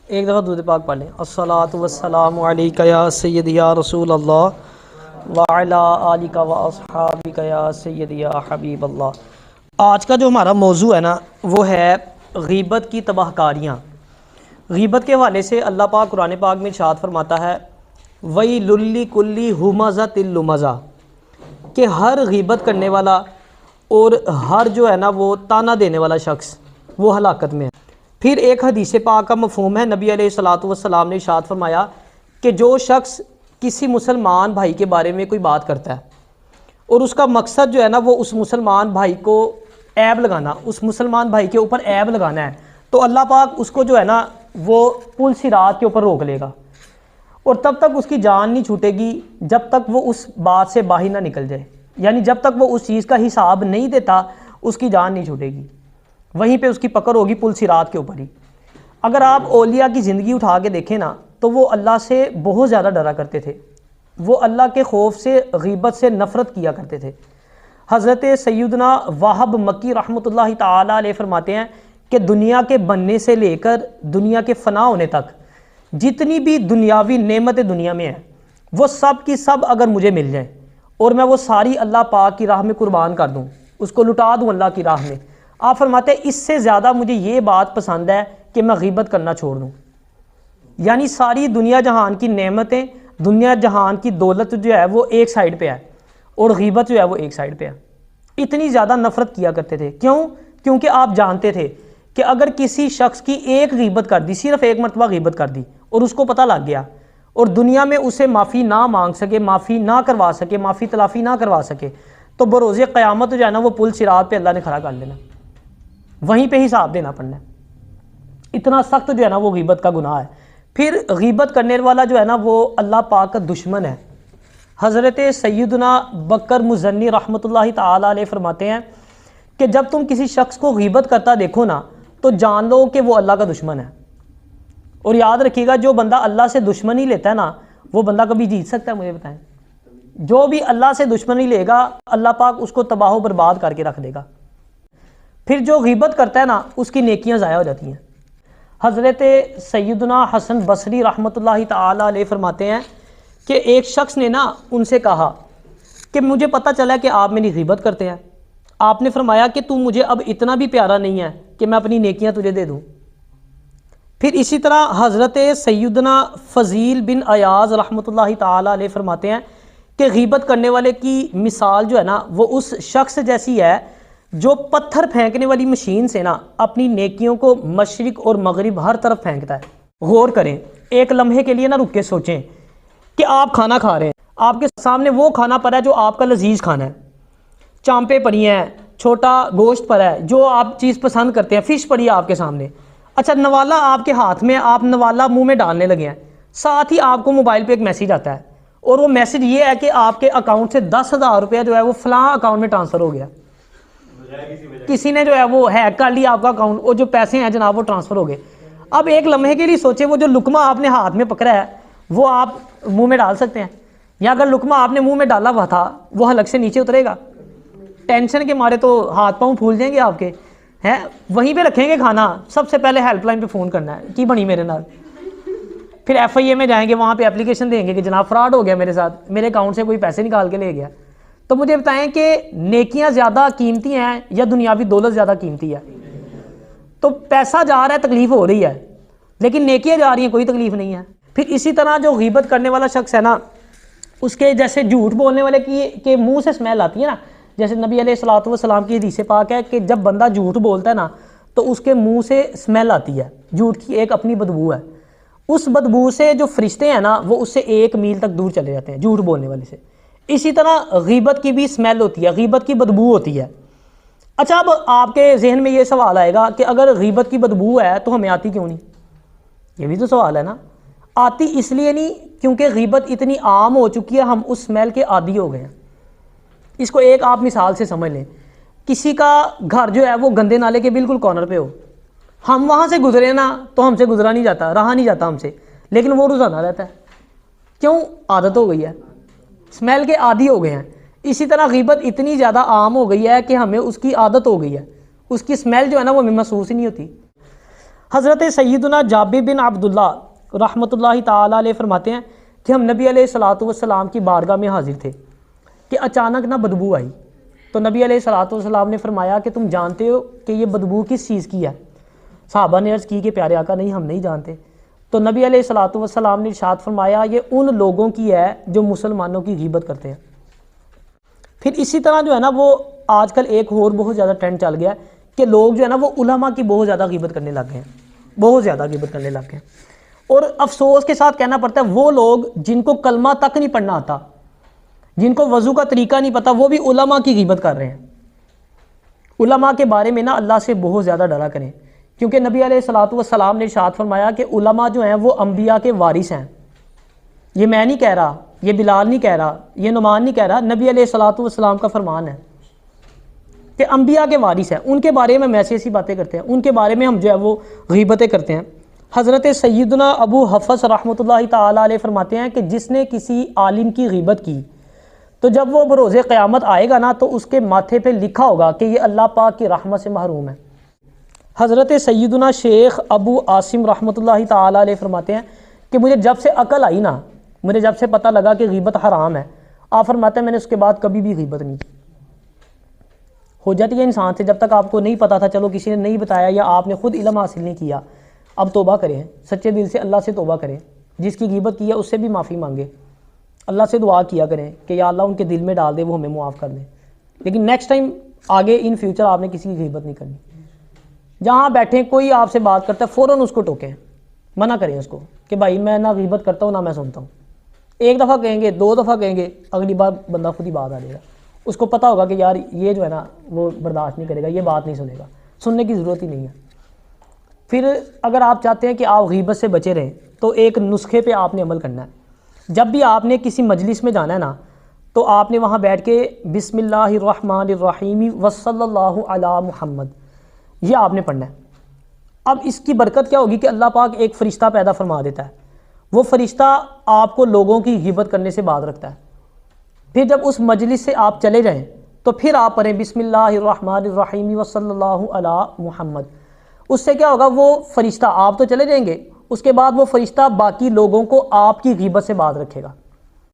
ایک دفعہ درود پاک پڑھ لیں۔ الصلاۃ والسلام علیک یا سیدی یا رسول اللہ وعلی آلک و اصحابک یا سیدی یا حبیب اللہ۔ آج کا جو ہمارا موضوع ہے نا وہ ہے غیبت کی تباہ کاریاں۔ غیبت کے حوالے سے اللہ پاک قرآن پاک میں ارشاد فرماتا ہے وَيْلٌ لِّكُلِّ ہُمَزَةٍ لُمَزَةٍ، کہ ہر غیبت کرنے والا اور ہر جو ہے نا وہ تانا دینے والا شخص وہ ہلاکت میں ہے۔ پھر ایک حدیث پاک کا مفہوم ہے، نبی علیہ الصلوۃ والسلام نے ارشاد فرمایا کہ جو شخص کسی مسلمان بھائی کے بارے میں کوئی بات کرتا ہے اور اس کا مقصد جو ہے نا وہ اس مسلمان بھائی کو عیب لگانا، اس مسلمان بھائی کے اوپر عیب لگانا ہے، تو اللہ پاک اس کو جو ہے نا وہ پل صراط کے اوپر روک لے گا، اور تب تک اس کی جان نہیں چھوٹے گی جب تک وہ اس بات سے باہر نہ نکل جائے، یعنی جب تک وہ اس چیز کا حساب نہیں دیتا اس کی جان نہیں چھوٹے گی، وہیں پہ اس کی پکڑ ہوگی پل صراط کے اوپر ہی۔ اگر آپ اولیاء کی زندگی اٹھا کے دیکھیں نا تو وہ اللہ سے بہت زیادہ ڈرا کرتے تھے، وہ اللہ کے خوف سے غیبت سے نفرت کیا کرتے تھے۔ حضرت سیدنا وہب مکی رحمۃ اللہ تعالی علیہ فرماتے ہیں کہ دنیا کے بننے سے لے کر دنیا کے فنا ہونے تک جتنی بھی دنیاوی نعمتیں دنیا میں ہیں وہ سب کی سب اگر مجھے مل جائیں اور میں وہ ساری اللہ پاک کی راہ میں قربان کر دوں، اس کو لٹا دوں اللہ کی راہ میں، آپ فرماتے ہیں اس سے زیادہ مجھے یہ بات پسند ہے کہ میں غیبت کرنا چھوڑ دوں۔ یعنی ساری دنیا جہان کی نعمتیں، دنیا جہان کی دولت جو ہے وہ ایک سائیڈ پہ ہے اور غیبت جو ہے وہ ایک سائیڈ پہ ہے۔ اتنی زیادہ نفرت کیا کرتے تھے، کیوں؟ کیونکہ آپ جانتے تھے کہ اگر کسی شخص کی ایک غیبت کر دی، صرف ایک مرتبہ غیبت کر دی اور اس کو پتہ لگ گیا اور دنیا میں اسے معافی نہ مانگ سکے، معافی نہ کروا سکے، معافی تلافی نہ کروا سکے، تو بروز قیامت جو ہے نا وہ پل صراط پہ اللہ نے کھڑا کر لینا، وہیں پہ حساب دینا پڑنا ہے۔ اتنا سخت جو ہے نا وہ غیبت کا گناہ ہے۔ پھر غیبت کرنے والا جو ہے نا وہ اللہ پاک کا دشمن ہے۔ حضرت سیدنا بکر مزنی رحمۃ اللہ تعالی علیہ فرماتے ہیں کہ جب تم کسی شخص کو غیبت کرتا دیکھو نا تو جان لو کہ وہ اللہ کا دشمن ہے، اور یاد رکھیے گا جو بندہ اللہ سے دشمنی لیتا ہے نا وہ بندہ کبھی جیت سکتا ہے؟ مجھے بتائیں، جو بھی اللہ سے دشمنی لے گا اللہ پاک اس کو تباہ و برباد کر کے رکھ دے گا۔ پھر جو غیبت کرتا ہے نا اس کی نیکیاں ضائع ہو جاتی ہیں۔ حضرت سیدنا حسن بصری رحمۃ اللہ تعالی علیہ فرماتے ہیں کہ ایک شخص نے نا ان سے کہا کہ مجھے پتہ چلا کہ آپ میری غیبت کرتے ہیں، آپ نے فرمایا کہ تو مجھے اب اتنا بھی پیارا نہیں ہے کہ میں اپنی نیکیاں تجھے دے دوں۔ پھر اسی طرح حضرت سیدنا فضیل بن ایاز رحمۃ اللہ تعالی علیہ فرماتے ہیں کہ غیبت کرنے والے کی مثال جو ہے نا وہ اس شخص جیسی ہے جو پتھر پھینکنے والی مشین سے نا اپنی نیکیوں کو مشرق اور مغرب ہر طرف پھینکتا ہے۔ غور کریں، ایک لمحے کے لیے نا رک کے سوچیں کہ آپ کھانا کھا رہے ہیں، آپ کے سامنے وہ کھانا پڑا ہے جو آپ کا لذیذ کھانا ہے، چانپے پڑی ہیں، چھوٹا گوشت پڑا ہے جو آپ چیز پسند کرتے ہیں، فش پڑی ہے آپ کے سامنے، اچھا نوالا آپ کے ہاتھ میں، آپ نوالا منہ میں ڈالنے لگے ہیں، ساتھ ہی آپ کو موبائل پہ ایک میسیج آتا ہے اور وہ میسیج یہ ہے کہ آپ کے اکاؤنٹ سے 10,000 روپیہ جو ہے وہ فلاں اکاؤنٹ میں ٹرانسفر ہو گیا، کسی نے جو ہے وہ ہیک کر لیا آپ کا اکاؤنٹ اور جو پیسے ہیں جناب وہ ٹرانسفر ہو گئے۔ اب ایک لمحے کے لیے سوچے وہ جو لقمہ آپ نے ہاتھ میں پکڑا ہے وہ آپ منہ میں ڈال سکتے ہیں، یا اگر لقمہ آپ نے منہ میں ڈالا ہوا تھا وہ حلق سے نیچے اترے گا؟ ٹینشن کے مارے تو ہاتھ پاؤں پھول جائیں گے آپ کے، ہیں وہیں پہ رکھیں گے کھانا، سب سے پہلے ہیلپ لائن پہ فون کرنا ہے کی بنی میرے نال، پھر ایف آئی اے میں جائیں گے، وہاں پہ اپلیکیشن دیں گے کہ جناب فراڈ ہو گیا میرے ساتھ، میرے اکاؤنٹ سے کوئی پیسے نکال کے لے گیا۔ تو مجھے بتائیں کہ نیکیاں زیادہ قیمتی ہیں یا دنیاوی دولت زیادہ قیمتی ہے؟ تو پیسہ جا رہا ہے تکلیف ہو رہی ہے، لیکن نیکیاں جا رہی ہیں کوئی تکلیف نہیں ہے۔ پھر اسی طرح جو غیبت کرنے والا شخص ہے نا اس کے جیسے جھوٹ بولنے والے کی منہ سے اسمیل آتی ہے نا، جیسے نبی علیہ الصلوۃ والسلام کی حدیث پاک ہے کہ جب بندہ جھوٹ بولتا ہے نا تو اس کے منہ سے اسمیل آتی ہے، جھوٹ کی ایک اپنی بدبو ہے، اس بدبو سے جو فرشتے ہیں نا وہ اس سے 1 میل تک دور چلے جاتے ہیں جھوٹ بولنے والے سے۔ اسی طرح غیبت کی بھی اسمیل ہوتی ہے، غیبت کی بدبو ہوتی ہے۔ اچھا اب آپ کے ذہن میں یہ سوال آئے گا کہ اگر غیبت کی بدبو ہے تو ہمیں آتی کیوں نہیں؟ یہ بھی تو سوال ہے نا۔ آتی اس لیے نہیں کیونکہ غیبت اتنی عام ہو چکی ہے، ہم اس اسمیل کے عادی ہو گئے ہیں۔ اس کو ایک آپ مثال سے سمجھ لیں، کسی کا گھر جو ہے وہ گندے نالے کے بالکل کارنر پہ ہو، ہم وہاں سے گزرے نا تو ہم سے گزرا نہیں جاتا، رہا نہیں جاتا ہم سے، لیکن وہ روزانہ رہتا ہے، کیوں؟ عادت ہو گئی ہے، اسمیل کے عادی ہو گئے ہیں۔ اسی طرح غیبت اتنی زیادہ عام ہو گئی ہے کہ ہمیں اس کی عادت ہو گئی ہے، اس کی اسمیل جو ہے نا وہ ہمیں محسوس ہی نہیں ہوتی۔ حضرت سیدنا جابر بن عبداللہ رحمۃ اللہ تعالیٰ علیہ فرماتے ہیں کہ ہم نبی علیہ الصلوۃ والسلام کی بارگاہ میں حاضر تھے کہ اچانک نہ بدبو آئی، تو نبی علیہ الصلوۃ والسلام نے فرمایا کہ تم جانتے ہو کہ یہ بدبو کس چیز کی ہے؟ صحابہ نے عرض کی کہ پیارے آقا نہیں، ہم نہیں جانتے۔ تو نبی علیہ الصلوۃ والسلام نے ارشاد فرمایا یہ ان لوگوں کی ہے جو مسلمانوں کی غیبت کرتے ہیں۔ پھر اسی طرح جو ہے نا وہ آج کل ایک اور بہت زیادہ ٹرینڈ چل گیا ہے کہ لوگ جو ہے نا وہ علماء کی بہت زیادہ غیبت کرنے لگ گئے ہیں، بہت زیادہ غیبت کرنے لگ گئے ہیں۔ اور افسوس کے ساتھ کہنا پڑتا ہے وہ لوگ جن کو کلمہ تک نہیں پڑھنا آتا، جن کو وضو کا طریقہ نہیں پتہ، وہ بھی علماء کی غیبت کر رہے ہیں۔ علماء کے بارے میں نا اللہ سے بہت زیادہ ڈرا کریں، کیونکہ نبی علیہ الصلوۃ والسلام نے ارشاد فرمایا کہ علماء جو ہیں وہ انبیاء کے وارث ہیں۔ یہ میں نہیں کہہ رہا، یہ بلال نہیں کہہ رہا، یہ نعمان نہیں کہہ رہا، نبی علیہ الصلوۃ والسلام کا فرمان ہے کہ انبیاء کے وارث ہیں، ان کے بارے میں ایسی ایسی باتیں کرتے ہیں، ان کے بارے میں ہم جو ہے وہ غیبتیں کرتے ہیں۔ حضرت سیدنا ابو حفص رحمۃ اللہ تعالیٰ علیہ فرماتے ہیں کہ جس نے کسی عالم کی غیبت کی تو جب وہ بروز قیامت آئے گا نا تو اس کے ماتھے پہ لکھا ہوگا کہ یہ اللہ پاک کی رحمت سے محروم ہے۔ حضرت سیدنا شیخ ابو عاصم رحمۃ اللہ تعالیٰ علیہ فرماتے ہیں کہ مجھے جب سے عقل آئی نا، مجھے جب سے پتہ لگا کہ غیبت حرام ہے، آپ فرماتے ہیں میں نے اس کے بعد کبھی بھی غیبت نہیں کی۔ ہو جاتی ہے انسان سے، جب تک آپ کو نہیں پتا تھا، چلو کسی نے نہیں بتایا یا آپ نے خود علم حاصل نہیں کیا، اب توبہ کریں، سچے دل سے اللہ سے توبہ کریں، جس کی غیبت کی ہے اس سے بھی معافی مانگے، اللہ سے دعا کیا کریں کہ یا اللہ ان کے دل میں ڈال دے، وہ ہمیں معاف کر دیں۔ لیکن نیکسٹ ٹائم آگے ان فیوچر آپ نے کسی کی غیبت نہیں کرنی۔ جہاں بیٹھیں کوئی آپ سے بات کرتا ہے فوراً اس کو ٹوکیں، منع کریں اس کو کہ بھائی میں نہ غیبت کرتا ہوں نہ میں سنتا ہوں۔ ایک دفعہ کہیں گے، دو دفعہ کہیں گے، اگلی بار بندہ خود ہی بات آ جائے گا، اس کو پتہ ہوگا کہ یار یہ جو ہے نا وہ برداشت نہیں کرے گا، یہ بات نہیں سنے گا، سننے کی ضرورت ہی نہیں ہے۔ پھر اگر آپ چاہتے ہیں کہ آپ غیبت سے بچے رہیں تو ایک نسخے پہ آپ نے عمل کرنا ہے۔ جب بھی آپ نے کسی مجلس میں جانا ہے نا تو آپ نے وہاں بیٹھ کے بسم اللہ الرحمن الرحیم وصلی اللہ علی محمد یہ آپ نے پڑھنا ہے۔ اب اس کی برکت کیا ہوگی کہ اللہ پاک ایک فرشتہ پیدا فرما دیتا ہے، وہ فرشتہ آپ کو لوگوں کی غیبت کرنے سے باز رکھتا ہے۔ پھر جب اس مجلس سے آپ چلے جائیں تو پھر آپ پڑھیں بسم اللہ الرحمن الرحیم وصلی اللہ علی محمد۔ اس سے کیا ہوگا، وہ فرشتہ، آپ تو چلے جائیں گے، اس کے بعد وہ فرشتہ باقی لوگوں کو آپ کی غیبت سے باز رکھے گا۔